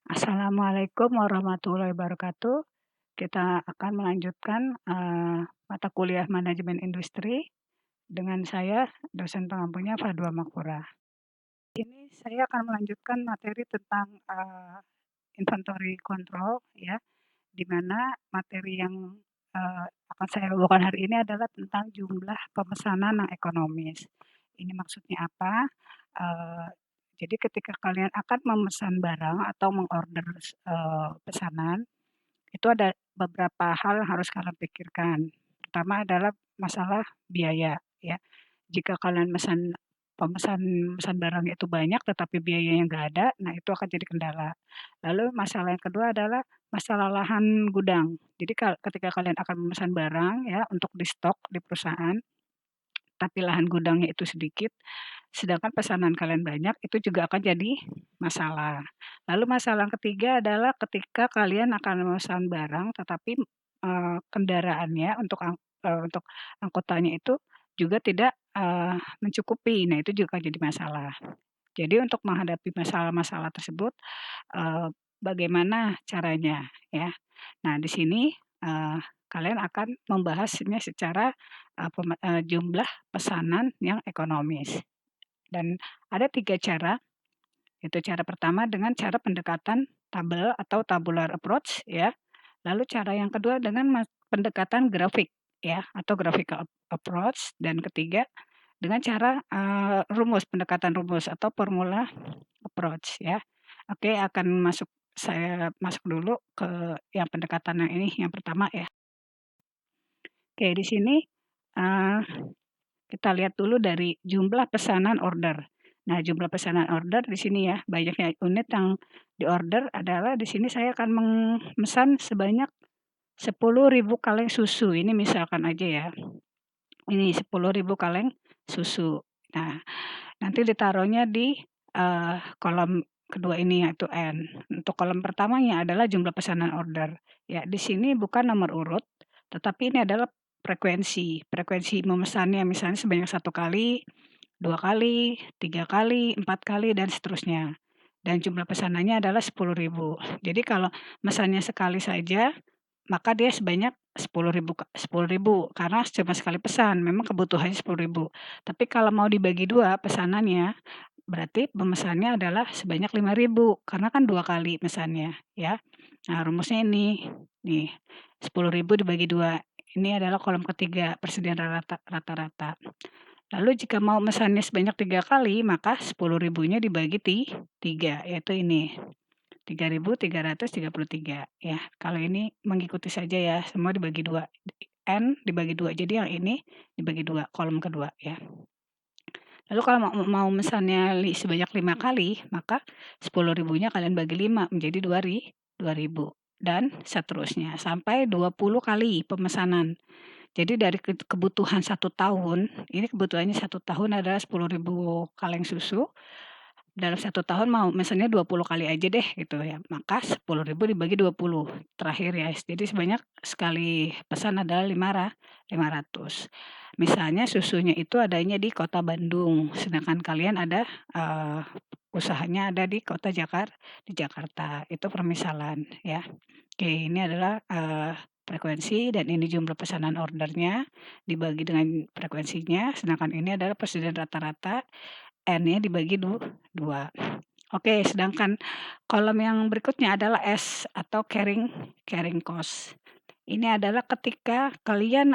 Assalamualaikum warahmatullahi wabarakatuh. Kita akan melanjutkan, mata kuliah manajemen industri dengan saya, dosen pengampunya Fadwa Makfurah. Ini saya akan melanjutkan materi tentang, inventory control ya, di mana materi yang, akan saya bawakan hari ini adalah tentang jumlah pemesanan yang ekonomis. Ini maksudnya apa? Eee, jadi ketika kalian akan memesan barang atau mengorder pesanan, itu ada beberapa hal yang harus kalian pikirkan. Pertama adalah masalah biaya ya. Jika kalian pemesan pesan barangnya itu banyak tetapi biayanya nggak ada, nah itu akan jadi kendala. Lalu masalah yang kedua adalah masalah lahan gudang. Jadi ketika kalian akan memesan barang ya untuk di stok di perusahaan, tapi lahan gudangnya itu sedikit, sedangkan pesanan kalian banyak, itu juga akan jadi masalah. Lalu masalah yang ketiga adalah ketika kalian akan memesan barang tetapi, kendaraannya untuk angkutannya itu juga tidak, mencukupi. Nah, itu juga jadi masalah. Jadi untuk menghadapi masalah-masalah tersebut, bagaimana caranya ya. Nah, di sini, kalian akan membahasnya secara, jumlah pesanan yang ekonomis. Dan ada 3 cara, itu cara pertama dengan cara pendekatan tabel atau tabular approach ya, lalu cara yang kedua dengan pendekatan grafik ya, atau graphical approach, dan ketiga dengan cara, pendekatan rumus atau formula approach ya. Oke, saya masuk dulu ke yang pendekatan yang ini, yang pertama ya. Oke, di sini, eee, kita lihat dulu dari jumlah pesanan order. Nah, jumlah pesanan order di sini ya, banyaknya unit yang diorder adalah di sini saya akan memesan sebanyak 10.000 kaleng susu, ini misalkan aja ya. Ini 10.000 kaleng susu. Nah, nanti ditaruhnya di, kolom kedua ini yaitu N. Untuk kolom pertamanya adalah jumlah pesanan order. Ya, di sini bukan nomor urut, tetapi ini adalah frekuensi memesannya misalnya sebanyak 1 kali, 2 kali, 3 kali, 4 kali, dan seterusnya. Dan jumlah pesanannya adalah 10.000. Jadi kalau mesannya sekali saja, maka dia sebanyak 10.000 karena cuma sekali pesan, memang kebutuhannya 10.000. Tapi kalau mau dibagi 2 pesanannya, berarti pemesannya adalah sebanyak 5.000 karena kan 2 kali mesannya ya. Nah, rumusnya ini, nih 10.000 dibagi 2, ini adalah kolom ketiga persediaan rata-rata. Lalu jika mau mesannya sebanyak 3 kali, maka 10.000-nya dibagi 3, yaitu ini. 3.333 ya. Kalau ini mengikuti saja ya, semua dibagi 2. N dibagi 2, jadi yang ini dibagi 2, kolom kedua ya. Lalu kalau mau mesannya sebanyak 5 kali, maka 10.000-nya kalian bagi 5 menjadi 2.000 dan seterusnya sampai 20 kali pemesanan. Jadi dari kebutuhan 1 tahun, ini kebutuhannya 1 tahun adalah 10.000 kaleng susu. Dalam 1 tahun mau mesennya 20 kali aja deh gitu ya, maka 10.000 dibagi 20, terakhir ya. Jadi sebanyak sekali pesan adalah 500. Misalnya susunya itu adanya di Kota Bandung, sedangkan kalian ada, usahanya ada di di Jakarta, itu permisalan ya. Oke, ini adalah, frekuensi dan ini jumlah pesanan ordernya dibagi dengan frekuensinya, sedangkan ini adalah persediaan rata-rata. N-nya dibagi 2. Oke, sedangkan kolom yang berikutnya adalah S atau carrying cost. Ini adalah ketika kalian,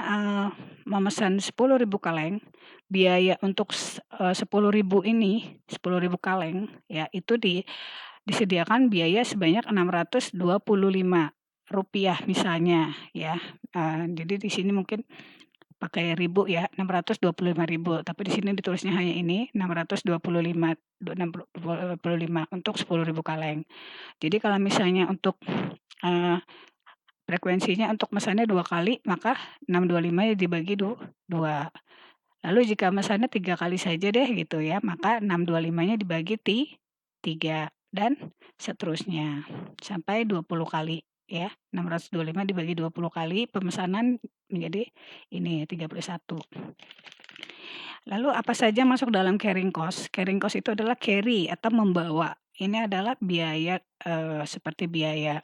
memesan 10.000 kaleng, biaya untuk 10.000 ini, 10.000 kaleng ya, itu disediakan biaya sebanyak Rp625 misalnya ya. Jadi di sini mungkin pakai ribu ya, 625.000, tapi di sini ditulisnya hanya ini 625 untuk 10.000 kaleng. Jadi kalau misalnya untuk, frekuensinya untuk mesannya 2 kali, maka 625 ya dibagi 2. Lalu jika mesannya 3 kali saja deh gitu ya, maka 625-nya dibagi 3 dan seterusnya sampai 20 kali ya. 625 dibagi 20 kali pemesanan menjadi ini 31. Lalu apa saja masuk dalam carrying cost? Carrying cost itu adalah carry atau membawa ini adalah biaya, seperti biaya,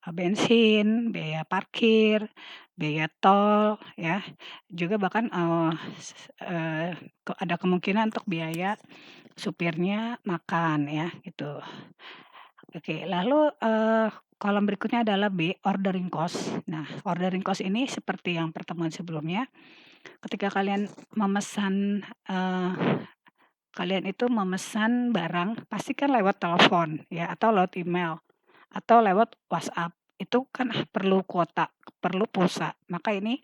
bensin, biaya parkir, biaya tol ya, juga bahkan, ada kemungkinan untuk biaya supirnya makan ya, gitu. Oke, lalu, kolom berikutnya adalah B, ordering cost. Nah, ordering cost ini seperti yang pertemuan sebelumnya, ketika kalian itu memesan barang, pasti kan lewat telepon ya, atau lewat email, atau lewat WhatsApp. Itu kan perlu kuota, perlu pulsa. Maka ini,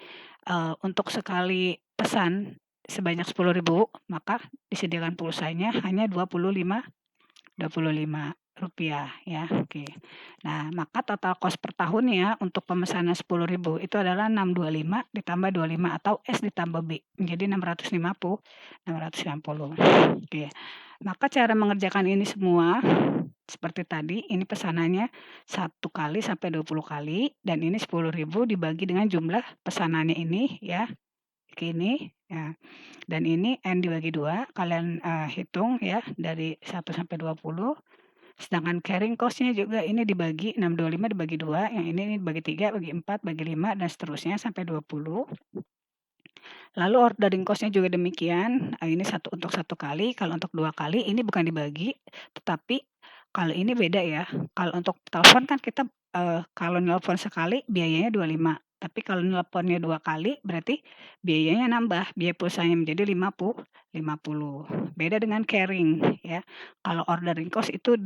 untuk sekali pesan sebanyak 10.000, maka disediakan pulsanya hanya Rp25.000 ya, oke. Nah, maka total cost per tahunnya untuk pemesanan 10.000 itu adalah 625 ditambah 25 atau S ditambah B, menjadi 650. Oke. Maka cara mengerjakan ini semua seperti tadi, ini pesanannya 1 kali sampai 20 kali dan ini 10.000 dibagi dengan jumlah pesanannya ini ya, ini ya. Dan ini N dibagi 2, kalian, hitung ya dari 1 sampai 20. Sedangkan carrying cost-nya juga ini dibagi 625 dibagi 2, yang ini dibagi 3, bagi 4, bagi 5, dan seterusnya sampai 20. Lalu ordering cost-nya juga demikian, ini untuk 1 kali, kalau untuk 2 kali ini bukan dibagi, tetapi kalau ini beda ya. Kalau untuk telepon kan kita, kalau nelpon sekali biayanya 25, tapi kalau nelponnya 2 kali berarti biayanya nambah, biaya pulsanya menjadi 50. Beda dengan carrying ya. Kalau ordering cost itu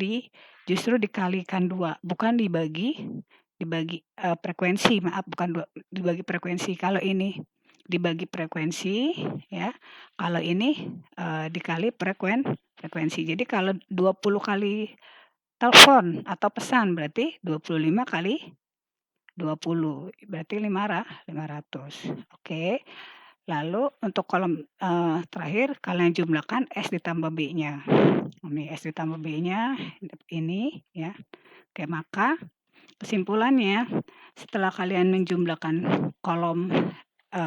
justru dikalikan 2, bukan dibagi, frekuensi, maaf, bukan dibagi frekuensi. Kalau ini dibagi frekuensi ya, kalau ini, dikali frekuensi. Jadi kalau 20 kali telepon atau pesan berarti 25 kali 20, berarti 500. Oke. Lalu untuk kolom, terakhir kalian jumlahkan S ditambah B-nya. Ini S ditambah B-nya ini ya. Oke, maka kesimpulannya setelah kalian menjumlahkan kolom,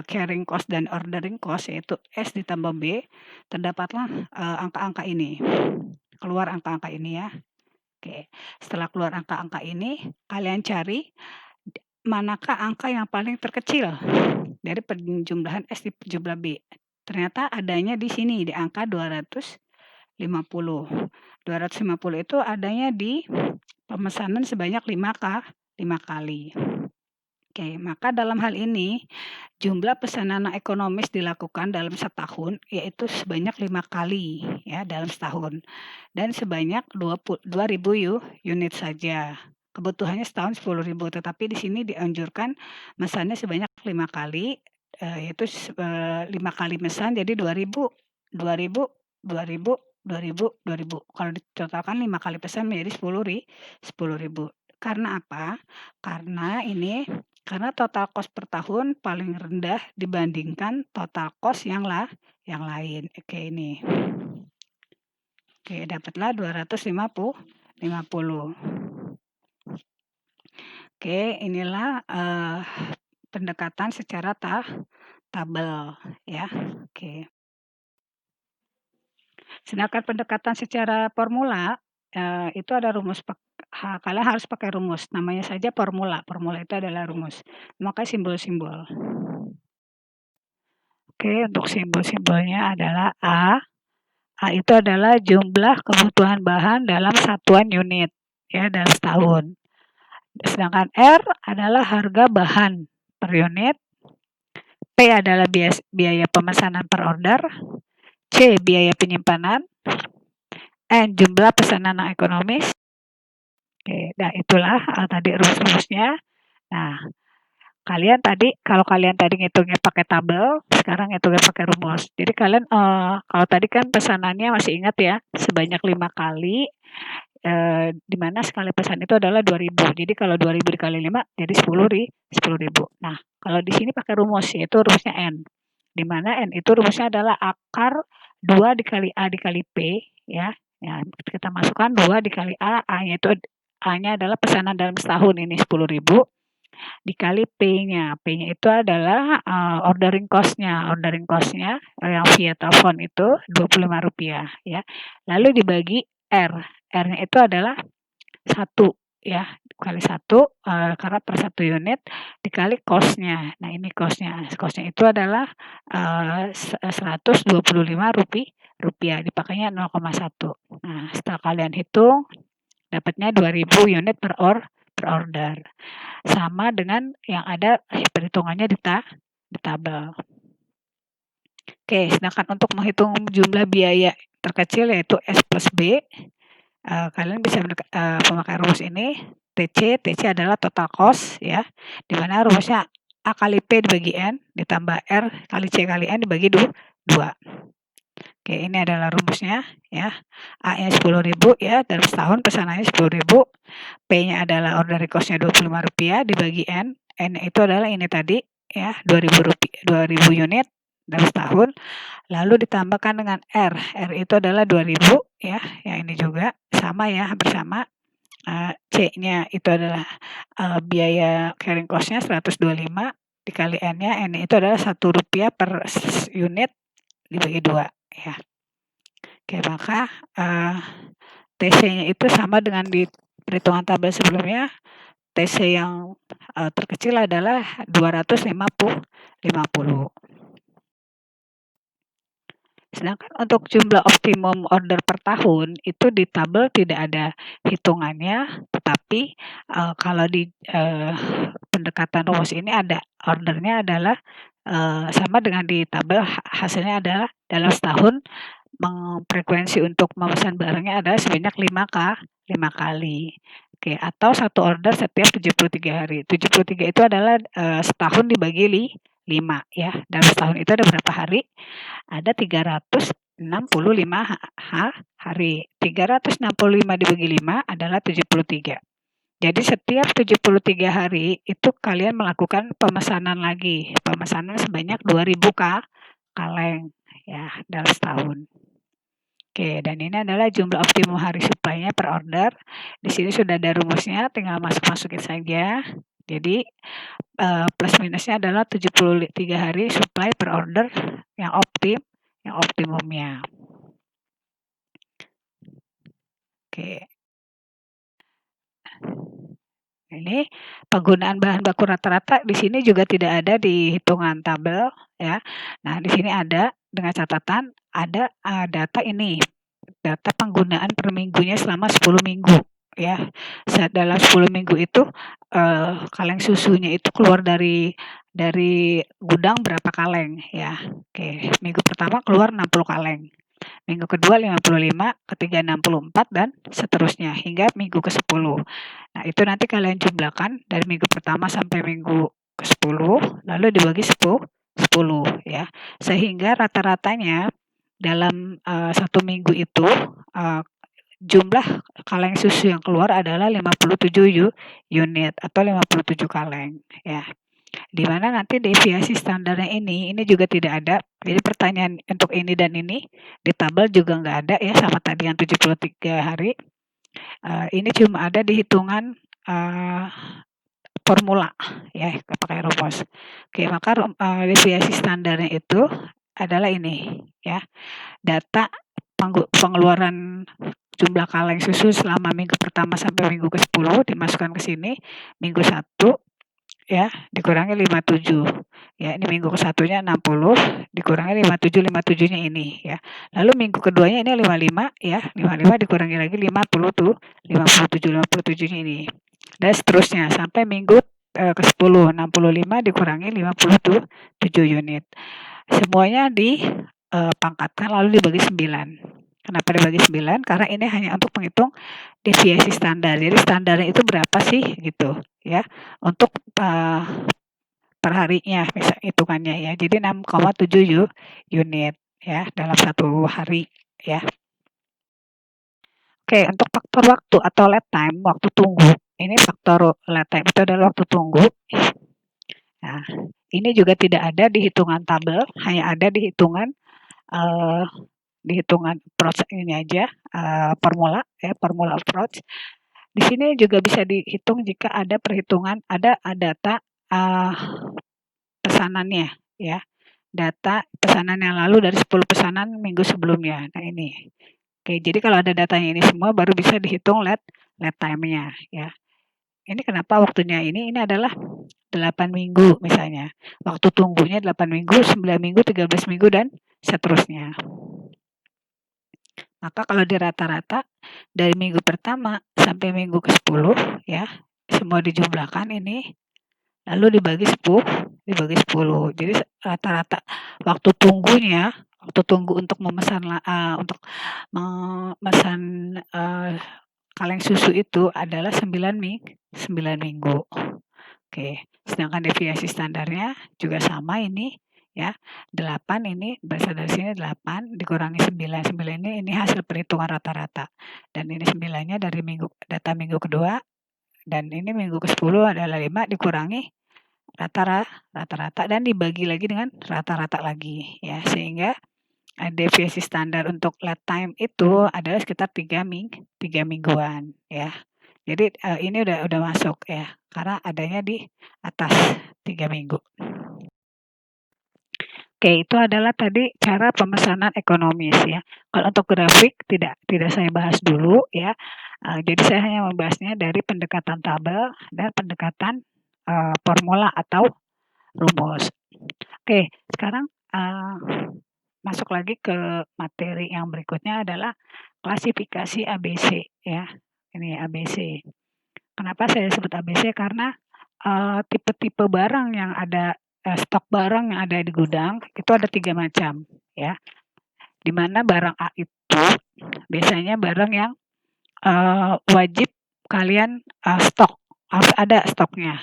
carrying cost dan ordering cost yaitu S ditambah B, terdapatlah, angka-angka ini. Keluar angka-angka ini ya. Oke, setelah keluar angka-angka ini, kalian cari manakah angka yang paling terkecil dari penjumlahan S di jumlah B. Ternyata adanya di sini, di angka 250. 250 itu adanya di pemesanan sebanyak 5 kali. Oke, maka dalam hal ini jumlah pesanan ekonomis dilakukan dalam setahun yaitu sebanyak 5 kali ya dalam setahun dan sebanyak 2.000 unit saja. Kebutuhannya setahun 10.000, tetapi di sini dianjurkan mesannya sebanyak 5 kali, yaitu 5 kali mesan jadi 2.000, 2.000, 2.000, 2.000, 2.000. Kalau ditotalkan 5 kali pesan menjadi 10.000. Karena apa? Karena total cost per tahun paling rendah dibandingkan total cost yang lain. Oke, ini. Oke, dapatlah 250. Oke, inilah, pendekatan secara tabel ya. Oke. Sedangkan pendekatan secara formula, itu ada rumus kalian harus pakai rumus, namanya saja formula. Formula itu adalah rumus, maka simbol-simbol. Oke, untuk simbol-simbolnya adalah A. A itu adalah jumlah kebutuhan bahan dalam satuan unit ya dalam setahun. Sedangkan R adalah harga bahan per unit. P adalah biaya pemesanan per order. C biaya penyimpanan. N jumlah pesanan ekonomis. Oke, nah itulah tadi rumus-rumusnya. Nah, kalau kalian tadi ngitungnya pakai tabel, sekarang ngitungnya pakai rumus. Jadi kalian, kalau tadi kan pesanannya masih ingat ya, sebanyak 5 kali, di mana sekali pesan itu adalah 2.000. Jadi kalau 2.000 dikali 5 jadi 10.000. Nah, kalau di sini pakai rumus yaitu rumusnya N. Di mana N itu rumusnya adalah akar 2 dikali A dikali P ya. Ya, kita masukkan 2 dikali A, A-nya adalah pesanan dalam setahun ini 10.000 dikali P-nya. P-nya itu adalah, ordering cost-nya. Ordering cost-nya, yang via telepon itu Rp25 ya. Lalu dibagi R. R-nya itu adalah 1 ya, kali 1 karena per 1 unit dikali cost-nya. Nah, ini cost-nya. Cost-nya itu adalah Rp125, dipakainya 0,1. Nah, setelah kalian hitung dapatnya 2.000 unit per order. Sama dengan yang ada perhitungannya di tabel. Oke, sedangkan untuk menghitung jumlah biaya terkecil yaitu S plus B, kalian bisa memakai rumus ini. TC adalah total cost ya, di mana rumusnya A kali P dibagi N ditambah R kali C kali N dibagi 2. Oke, ini adalah rumusnya ya. A-nya 10.000 ya, dalam setahun pesanannya 10.000. P-nya adalah ordinary cost-nya Rp25 dibagi N. N itu adalah ini tadi ya, 2.000 unit dalam setahun. Lalu ditambahkan dengan R. R itu adalah 2.000 ya, yang ini juga sama ya, hampir sama. C-nya itu adalah biaya carrying cost-nya 125 dikali N-nya. N itu adalah Rp1 per unit dibagi 2 ya. Oke, maka TC-nya itu sama dengan di perhitungan tabel sebelumnya. TC yang terkecil adalah 250. Sedangkan untuk jumlah optimum order per tahun itu di tabel tidak ada hitungannya, tetapi kalau di pendekatan rumus ini ada ordernya adalah sama dengan di tabel, hasilnya adalah dalam setahun frekuensi untuk memesan barangnya adalah sebanyak 5 kali. Oke, atau satu order setiap 73 hari. 73 itu adalah setahun dibagi 5 ya. Dalam setahun itu ada berapa hari? Ada 365 hari. 365 dibagi 5 adalah 73. Jadi setiap 73 hari itu kalian melakukan pemesanan lagi. Pemesanan sebanyak 2.000 kaleng ya dalam setahun. Oke, dan ini adalah jumlah optimum hari supply-nya per order. Di sini sudah ada rumusnya, tinggal masukin saja. Jadi plus minusnya adalah 73 hari supply per order yang optimumnya. Oke. Ini penggunaan bahan baku rata-rata di sini juga tidak ada di hitungan tabel ya. Nah, di sini ada dengan catatan ada data ini. Data penggunaan per minggunya selama 10 minggu ya. Dalam 10 minggu itu kaleng susunya itu keluar dari gudang berapa kaleng ya. Oke, minggu pertama keluar 60 kaleng. Minggu kedua 55, ketiga 64 dan seterusnya hingga minggu ke-10. Nah, itu nanti kalian jumlahkan dari minggu pertama sampai minggu ke-10 lalu dibagi 10 ya. Sehingga rata-ratanya dalam 1 minggu itu jumlah kaleng susu yang keluar adalah 57 unit atau 57 kaleng ya. Di mana nanti deviasi standarnya ini juga tidak ada. Jadi pertanyaan untuk ini dan ini di tabel juga nggak ada ya, sama tadi yang 73 hari. Ini cuma ada di hitungan formula ya, pakai rumus. Oke, maka deviasi standarnya itu adalah ini ya. Data pengeluaran jumlah kaleng susu selama minggu pertama sampai minggu ke-10 dimasukkan ke sini. Minggu 1 ya dikurangi 57 ya, ini minggu ke-1-nya 60 dikurangi 57-nya ini ya. Lalu minggu keduanya ini 55 ya, 55 dikurangi lagi 50 57-nya ini. Dan seterusnya sampai minggu ke-10 65 dikurangi 57 unit. Semuanya dipangkatkan lalu dibagi 9. Kenapa dibagi 9? Karena ini hanya untuk menghitung deviasi standar. Jadi standarnya itu berapa sih gitu ya untuk per harinya hitungannya ya. Jadi 6,7 unit ya dalam 1 hari ya. Oke, untuk faktor waktu atau lead time, waktu tunggu. Ini faktor lead time itu adalah waktu tunggu. Nah, ini juga tidak ada di hitungan tabel, hanya ada di hitungan approach ini aja, formula ya, formula approach. Di sini juga bisa dihitung jika ada perhitungan, ada data pesanannya ya. Data pesanan yang lalu dari 10 pesanan minggu sebelumnya. Nah, ini. Oke, jadi kalau ada datanya ini semua baru bisa dihitung lead time-nya ya. Ini kenapa waktunya ini adalah 8 minggu misalnya. Waktu tunggunya 8 minggu, 9 minggu, 13 minggu, dan seterusnya. Maka kalau di rata-rata dari minggu pertama sampai minggu ke-10 ya, semua dijumlahkan ini lalu dibagi 10. Jadi rata-rata waktu tunggu untuk untuk memesan kaleng susu itu adalah 9 minggu. Oke, sedangkan deviasi standarnya juga sama ini ya. 8 ini berasal dari sini 8 dikurangi 9. 9 ini hasil perhitungan rata-rata. Dan ini 9-nya dari data minggu kedua, dan ini minggu ke-10 adalah 5 dikurangi rata-rata dan dibagi lagi dengan rata-rata lagi ya. Sehingga deviasi standar untuk lead time itu adalah sekitar 3 mingguan ya. Jadi ini udah masuk ya, karena adanya di atas 3 minggu. Oke, itu adalah tadi cara pemesanan ekonomis ya. Kalau untuk grafik tidak saya bahas dulu ya. Jadi saya hanya membahasnya dari pendekatan tabel dan pendekatan formula atau rumus. Oke, sekarang masuk lagi ke materi yang berikutnya adalah klasifikasi ABC ya. Ini ABC. Kenapa saya sebut ABC? Karena tipe-tipe barang yang ada, stok barang yang ada di gudang itu ada 3 macam ya. Di mana barang A itu biasanya barang yang wajib kalian stok, harus ada stoknya.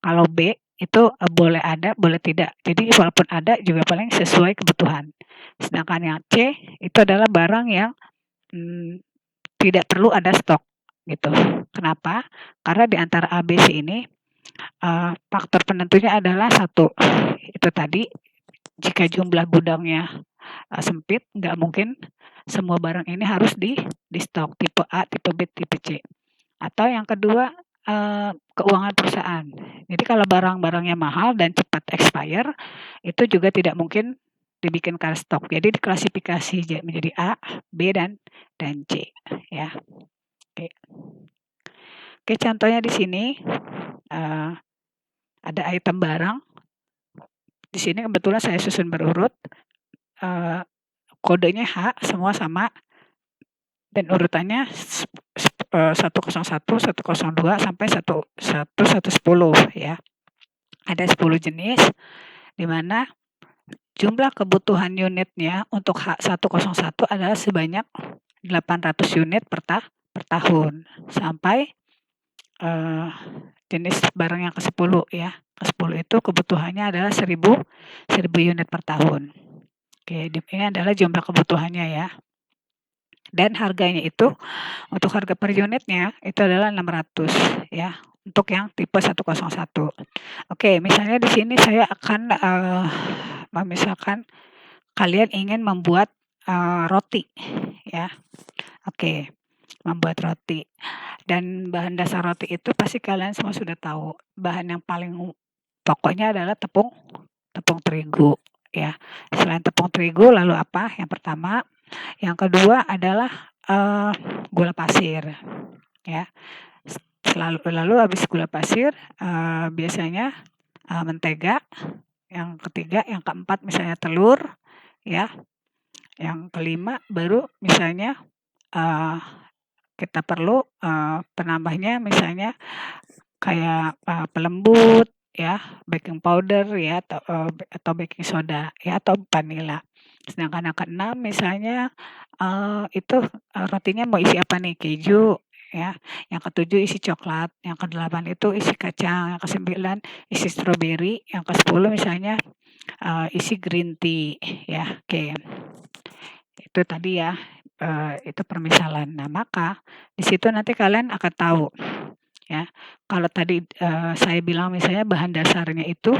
Kalau B itu boleh ada, boleh tidak. Jadi walaupun ada juga paling sesuai kebutuhan. Sedangkan yang C itu adalah barang yang tidak perlu ada stok gitu. Kenapa? Karena di antara A, B, C ini faktor penentunya adalah satu, itu tadi jika jumlah gudangnya sempit, nggak mungkin semua barang ini harus di stok tipe A, tipe B, tipe C. Atau yang kedua keuangan perusahaan. Jadi kalau barang-barangnya mahal dan cepat expire, itu juga tidak mungkin dibikinkan stok. Jadi diklasifikasi menjadi A, B, dan C ya. Oke. Oke, contohnya di sini ada item barang. Di sini kebetulan saya susun berurut. Kodenya H, semua sama. Dan urutannya 101, 102 sampai 110 ya. Ada 10 jenis di mana jumlah kebutuhan unitnya untuk H101 adalah sebanyak 800 unit per tahun sampai jenis barang yang ke-10 ya. Ke-10 itu kebutuhannya adalah 1000 unit per tahun. Oke, ini adalah jumlah kebutuhannya ya. Dan harganya itu untuk harga per unitnya itu adalah 600 ya. Untuk yang tipe 101. Oke, misalnya di sini saya akan misalkan kalian ingin membuat roti ya. Oke, membuat roti. Dan bahan dasar roti itu pasti kalian semua sudah tahu. Bahan yang paling pokoknya adalah tepung terigu ya. Selain tepung terigu lalu apa? Yang pertama, yang kedua adalah gula pasir ya. Lalu habis gula pasir biasanya mentega. Yang ketiga, yang keempat misalnya telur ya. Yang kelima baru misalnya kita perlu penambahnya misalnya kayak pelembut ya, baking powder ya, atau baking soda ya, atau vanila. Sedangkan yang keenam misalnya itu rotinya mau isi apa nih? Keju ya. Yang ketujuh isi coklat, yang kedelapan itu isi kacang, yang kesembilan isi stroberi, yang ke-10 misalnya isi green tea ya. Oke. Itu tadi ya. Itu permisalan. Nah, maka di situ nanti kalian akan tahu ya. Kalau tadi saya bilang misalnya bahan dasarnya itu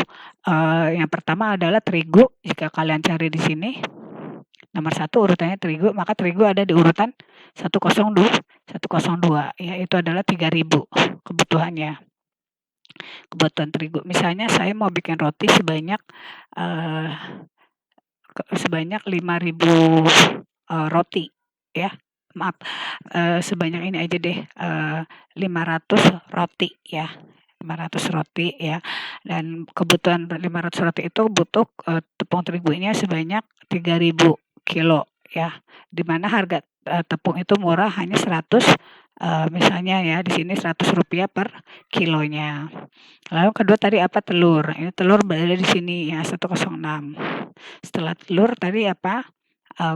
yang pertama adalah terigu. Jika kalian cari di sini nomor 1 urutannya terigu, maka terigu ada di urutan 102 ya, itu adalah 3000 kebutuhannya. Kebutuhan terigu. Misalnya saya mau bikin roti sebanyak 5000 roti ya, maaf, sebanyak ini aja deh, 500 roti ya, 500 roti ya, dan kebutuhan 500 roti itu butuh, tepung terigunya sebanyak 3.000 kilo ya, di mana harga, tepung itu murah hanya 100, misalnya ya di sini Rp100 per kilonya. Lalu kedua tadi apa, telur, ini telur berada di sini ya 106. Setelah telur tadi apa,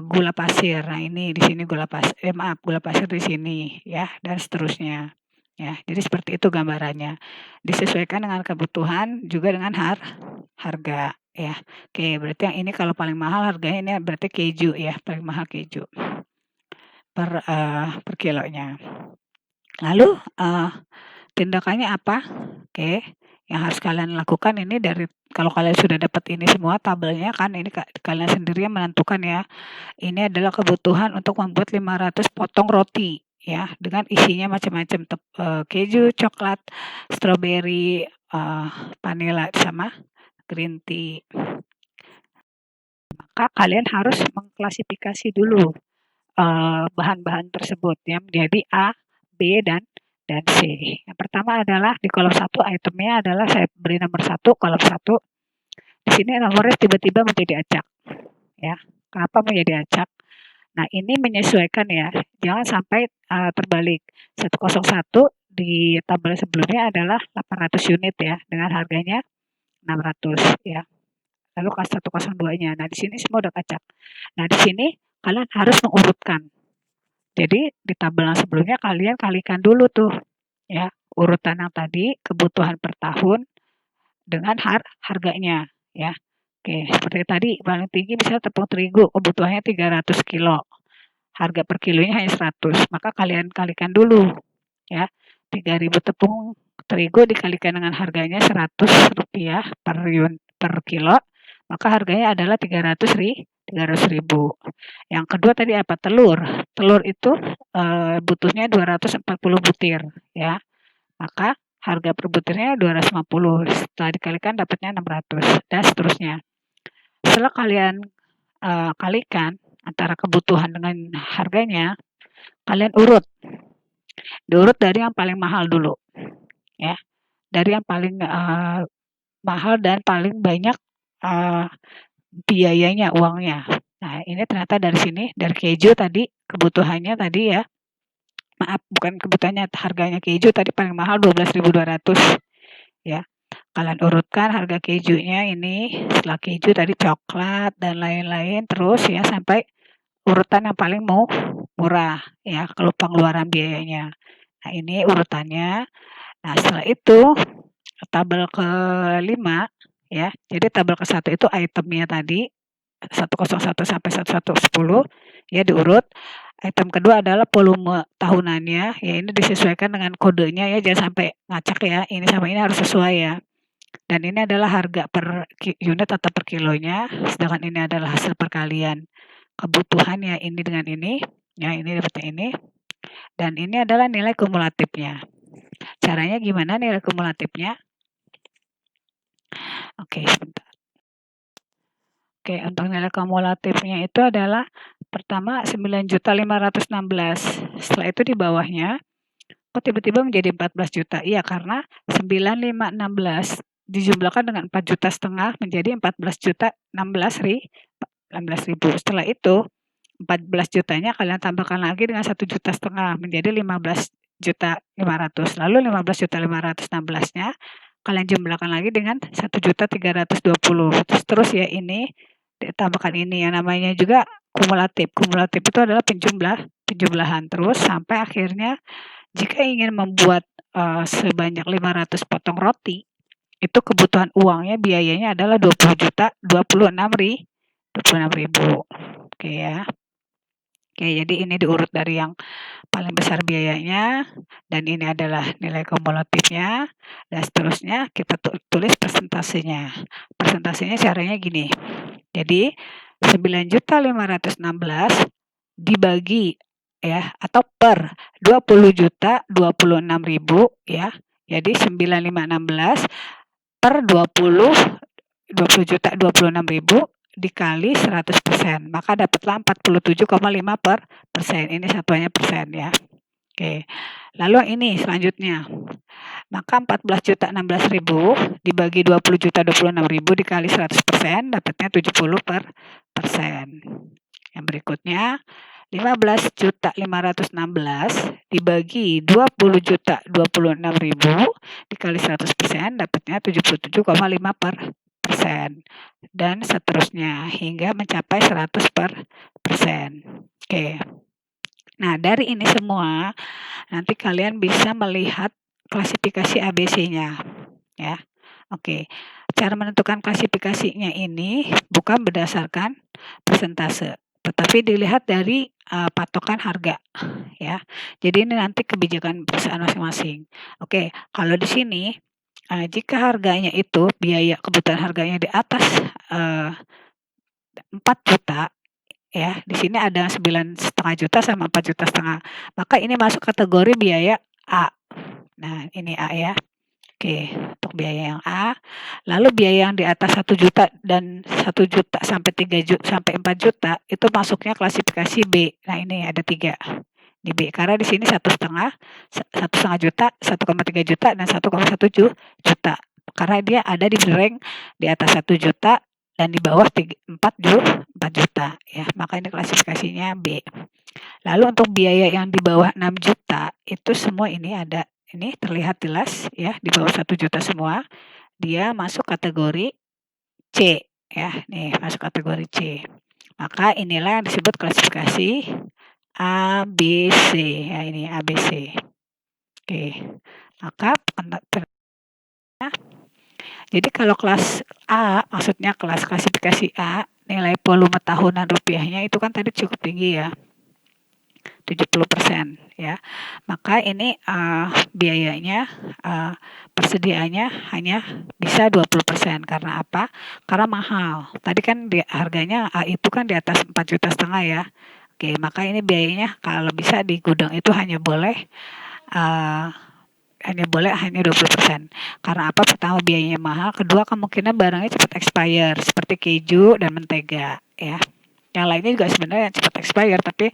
gula pasir. Nah ini di sini gula pasir di sini ya, dan seterusnya. Ya, jadi seperti itu gambarannya. Disesuaikan dengan kebutuhan juga dengan harga ya. Oke, berarti yang ini kalau paling mahal harganya ini berarti keju ya, paling mahal keju per kilonya. Lalu, tindakannya apa? Oke, yang harus kalian lakukan ini kalau kalian sudah dapat ini semua tabelnya kan ini kalian sendiri yang menentukan ya. Ini adalah kebutuhan untuk membuat 500 potong roti ya, dengan isinya macam-macam keju, coklat, stroberi, vanila sama green tea. Maka kalian harus mengklasifikasi dulu bahan-bahan tersebut ya menjadi A, B, dan C. Yang pertama adalah di kolom 1 itemnya adalah saya beri nomor 1, kolom 1. Di sini nomornya tiba-tiba menjadi acak ya. Kenapa menjadi acak? Nah, ini menyesuaikan ya. Jangan sampai terbalik. 101 di tabel sebelumnya adalah 800 unit ya dengan harganya 600 ya. Lalu kelas 102-nya. Nah, di sini semua udah acak. Nah, di sini kalian harus mengurutkan. Jadi di tabel yang sebelumnya kalian kalikan dulu tuh ya, urutan yang tadi kebutuhan per tahun dengan harganya ya. Oke, seperti tadi paling tinggi misalnya tepung terigu kebutuhannya 300 kilo. Harga per kilonya hanya 100, maka kalian kalikan dulu ya. 3.000 tepung terigu dikalikan dengan harganya Rp100 per kilo, maka harganya adalah 300.000. Yang kedua tadi apa? Telur. Telur itu butuhnya 240 butir ya. Maka harga per butirnya 250. Setelah dikalikan dapatnya 600 dan seterusnya. Setelah kalian kalikan antara kebutuhan dengan harganya, kalian urut. Diurut dari yang paling mahal dulu ya. Dari yang paling mahal dan paling banyak biayanya, uangnya. Nah, ini ternyata dari sini, dari keju tadi, kebutuhannya tadi ya. Maaf, bukan kebutuhannya, harganya keju tadi paling mahal 12.200 ya. Kalian urutkan harga kejunya ini, setelah keju tadi coklat dan lain-lain terus ya sampai urutan yang paling murah ya, kalau pengeluaran biayanya. Nah, ini urutannya. Nah, setelah itu tabel ke-5 ya. Jadi tabel ke-1 itu itemnya tadi 101 sampai 1110 ya diurut. Item kedua adalah volume tahunannya, ya ini disesuaikan dengan kodenya ya, jangan sampai ngacak ya. Ini sama ini harus sesuai ya. Dan ini adalah harga per unit atau per kilonya, sedangkan ini adalah hasil perkalian kebutuhannya ini dengan ini, ya ini dapatnya ini. Dan ini adalah nilai kumulatifnya. Caranya gimana nilai kumulatifnya? Oke, sebentar. Oke, untuk nilai kumulatifnya itu adalah pertama 9.516. Setelah itu di bawahnya kok tiba-tiba menjadi 14 juta? Iya, karena 9.516 dijumlahkan dengan 4,5 juta menjadi 14.016.000. Setelah itu 14 jutanya kalian tambahkan lagi dengan 1,5 juta menjadi 15.500. Lalu 15.516-nya kalian jumlahkan lagi dengan 1.320. Terus ya ini ditambahkan ini yang namanya juga kumulatif. Kumulatif itu adalah penjumlahan terus sampai akhirnya jika ingin membuat sebanyak 500 potong roti, itu kebutuhan uangnya biayanya adalah 20.026.000. Oke ya. Oke, jadi ini diurut dari yang paling besar biayanya dan ini adalah nilai kumulatifnya dan seterusnya kita tulis persentasenya. Persentasenya caranya gini. Jadi 9.516 dibagi ya atau per 20.026.000 ya. Jadi 9.516 per 20.026.000 dikali 100%, maka dapatlah 47,5%. Ini satuannya persen ya. Oke. Lalu ini selanjutnya. Maka 14.016.000 dibagi 20.026.000 dikali 100% dapatnya 70%. Yang berikutnya 15.516 dibagi 20.026.000 dikali 100% dapatnya 77,5%. Dan seterusnya hingga mencapai 100%. Oke. Nah, dari ini semua nanti kalian bisa melihat klasifikasi ABC-nya ya. Oke. Cara menentukan klasifikasinya ini bukan berdasarkan persentase, tetapi dilihat dari patokan harga ya. Jadi ini nanti kebijakan perusahaan masing-masing. Oke, kalau di sini jika harganya itu biaya kebutuhan harganya di atas 4 juta ya, di sini ada 9,5 juta sama 4,5 juta, maka ini masuk kategori biaya A. Nah, ini A ya. Oke, untuk biaya yang A. Lalu biaya yang di atas 1 juta dan 1 juta sampai 3 juta sampai 4 juta itu masuknya klasifikasi B. Nah, ini ada 3 di B karena di sini 1,5 juta, 1,3 juta dan 1,1 juta. Karena dia ada di rank di atas 1 juta dan di bawah 4 juta ya. Maka ini klasifikasinya B. Lalu untuk biaya yang di bawah 6 juta itu semua ini ada ini terlihat jelas ya di bawah 1 juta semua. Dia masuk kategori C ya. Nih masuk kategori C. Maka inilah yang disebut klasifikasi ABC ya, ini ABC. Oke. Maka jadi kalau kelas A, maksudnya kelas klasifikasi A, nilai volume tahunan rupiahnya itu kan tadi cukup tinggi ya, 70% ya. Maka ini biayanya, persediaannya hanya bisa 20%. Karena apa? Karena mahal. Tadi kan harganya A itu kan di atas 4,5 juta ya. Oke, maka ini biayanya kalau bisa di gudang itu hanya boleh hanya 20%. Karena apa? Pertama biayanya mahal, kedua kemungkinan barangnya cepat expire seperti keju dan mentega ya. Yang lainnya juga sebenarnya cepat expire, tapi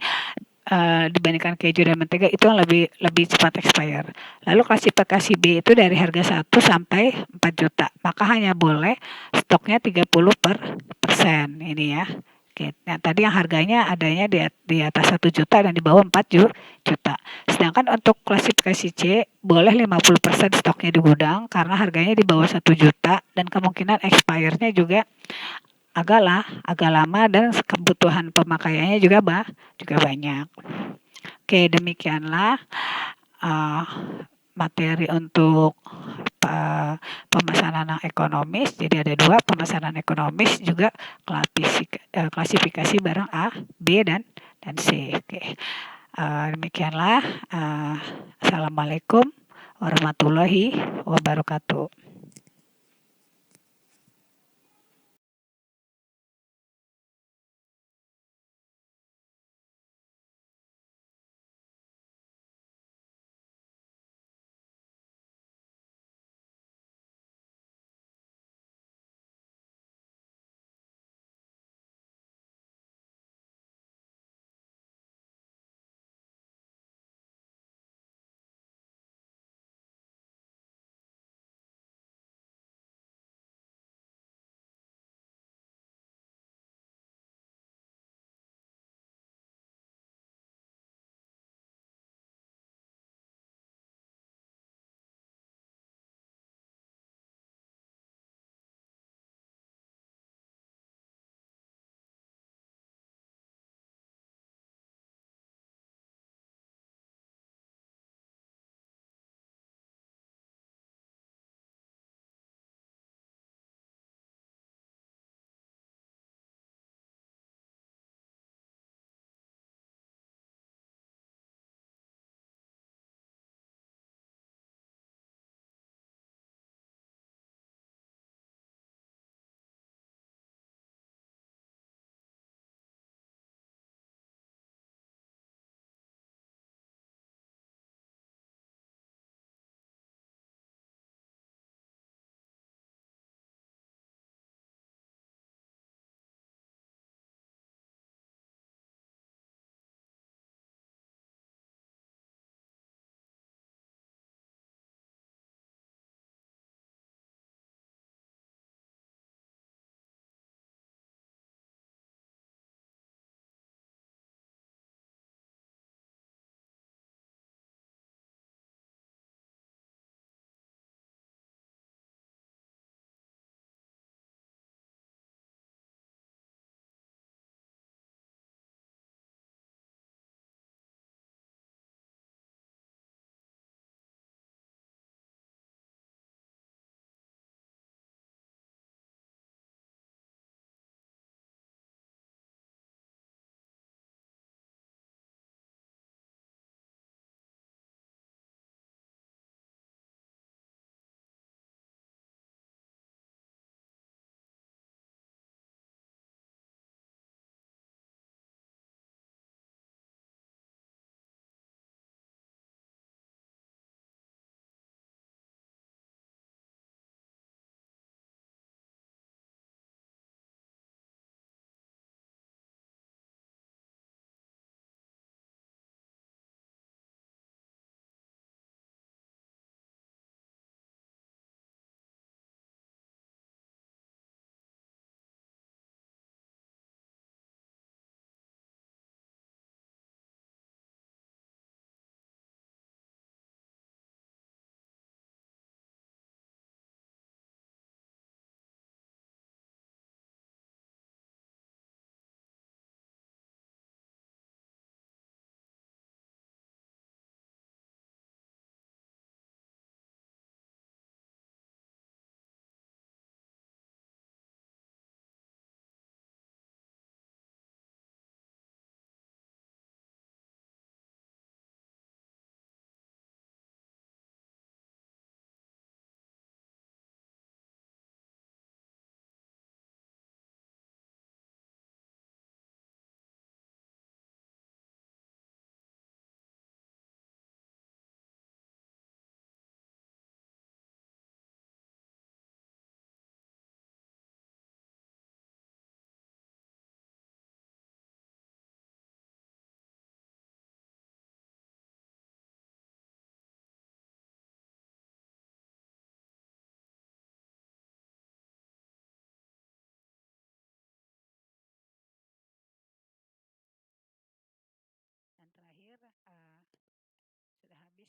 dibandingkan keju dan mentega itu yang lebih cepat expire. Lalu klasifikasi B itu dari harga 1 sampai 4 juta. Maka hanya boleh stoknya 30% ini ya. Oke, nah tadi yang harganya adanya di atas 1 juta dan di bawah 4 juta. Sedangkan untuk klasifikasi C boleh 50% stoknya di gudang karena harganya di bawah 1 juta dan kemungkinan expire-nya juga agak lama dan kebutuhan pemakaiannya juga banyak. Oke, demikianlah materi untuk pemesanan yang ekonomis. Jadi ada 2 pemesanan ekonomis juga klasifikasi barang A, B dan C. Oke. Demikianlah. Assalamualaikum warahmatullahi wabarakatuh.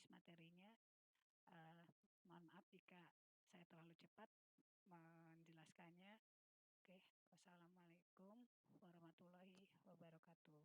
habis materinya. Eee, Mohon maaf jika saya terlalu cepat menjelaskannya. Oke, wassalamualaikum warahmatullahi wabarakatuh.